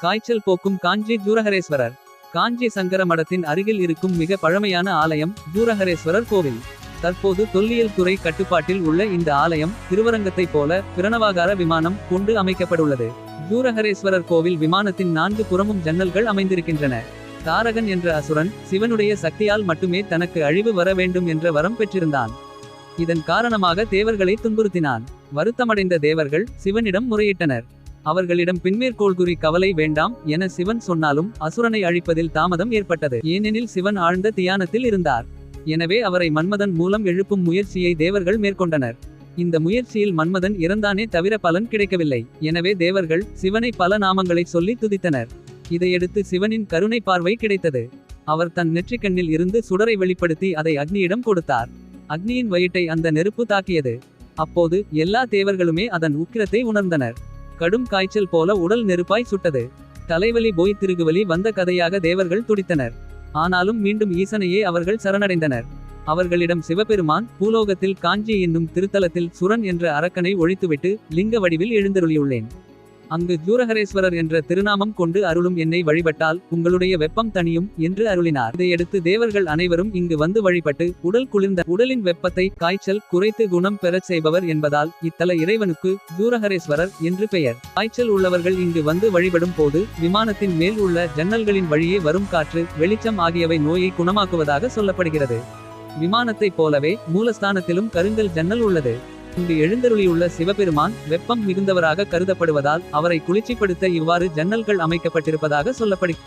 காய்ச்சல் போக்கும் காஞ்சி ஜூரஹரேஸ்வரர். காஞ்சி சங்கர மடத்தின் அருகில் இருக்கும் மிக பழமையான ஆலயம் ஜூரஹரேஸ்வரர் கோவில். தற்போது தொல்லியல் துறை கட்டுப்பாட்டில் உள்ள இந்த ஆலயம் திருவரங்கத்தைப் போல பிரணவாகார விமானம் கொண்டு அமைக்கப்பட்டுள்ளது. ஜூரஹரேஸ்வரர் கோவில் விமானத்தின் 4 புறமும் ஜன்னல்கள் அமைந்திருக்கின்றன. தாரகன் என்ற அசுரன் சிவனுடைய சக்தியால் மட்டுமே தனக்கு அழிவு வர வேண்டும் என்ற வரம் பெற்றிருந்தான். இதன் காரணமாக தேவர்களை துன்புறுத்தினான். வருத்தமடைந்த தேவர்கள் சிவனிடம் முறையிட்டனர். அவர்களிடம் பின்மேற்கோள் கூறி கவலை வேண்டாம் என சிவன் சொன்னாலும் அசுரனை அழிப்பதில் தாமதம் ஏற்பட்டது. ஏனெனில் சிவன் ஆழ்ந்த தியானத்தில் இருந்தார். எனவே அவரை மன்மதன் மூலம் எழுப்பும் முயற்சியை தேவர்கள் மேற்கொண்டனர். இந்த முயற்சியில் மன்மதன் இறந்தானே தவிர பலன் கிடைக்கவில்லை. எனவே தேவர்கள் சிவனை பல நாமங்களை சொல்லி துதித்தனர். இதையடுத்து சிவனின் கருணை பார்வை கிடைத்தது. அவர் தன் நெற்றிக்கண்ணில் இருந்து சுடரை வெளிப்படுத்தி அதை அக்னியிடம் கொடுத்தார். அக்னியின் வயிற்றை அந்த நெருப்பு தாக்கியது. அப்போது எல்லா தேவர்களுமே அதன் உக்கிரத்தை உணர்ந்தனர். கடும் காய்ச்சல் போல உடல் நெருப்பாய் சுட்டது. தலைவலி போய் திருகுவலி வந்த கதையாக தேவர்கள் துடித்தனர். ஆனாலும் மீண்டும் ஈசனையே அவர்கள் சரணடைந்தனர். அவர்களிடம் சிவபெருமான் பூலோகத்தில் காஞ்சி என்னும் திருத்தலத்தில் சுரன் என்ற அரக்கனை ஒழித்துவிட்டு லிங்க வடிவில் எழுந்தருளியுள்ளேன். அங்கு ஜூரஹரேஸ்வரர் என்ற திருநாமம் கொண்டு அருளும் என்னை வழிபட்டால் உங்களுடைய வெப்பம் தணியும் என்று அருளினார். இதையடுத்து தேவர்கள் அனைவரும் இங்கு வந்து வழிபட்டு உடல் குளிர்ந்த உடலின் வெப்பத்தை காய்ச்சல் குறைத்து குணம் பெறச் செய்பவர் என்பதால் இத்தல இறைவனுக்கு ஜூரஹரேஸ்வரர் என்று பெயர். காய்ச்சல் உள்ளவர்கள் இங்கு வந்து வழிபடும் போது விமானத்தின் மேல் உள்ள ஜன்னல்களின் வழியே வரும் காற்று வெளிச்சம் ஆகியவை நோயை குணமாக்குவதாக சொல்லப்படுகிறது. விமானத்தைப் போலவே மூலஸ்தானத்திலும் கருங்கல் ஜன்னல் உள்ளது. இங்கு எழுந்தருளியுள்ள சிவபெருமான் வெப்பம் மிகுந்தவராக கருதப்படுவதால் அவரை குளிர்ச்சிப்படுத்த இவ்வாறு ஜன்னல்கள் அமைக்கப்பட்டிருப்பதாக சொல்லப்படுகிறது.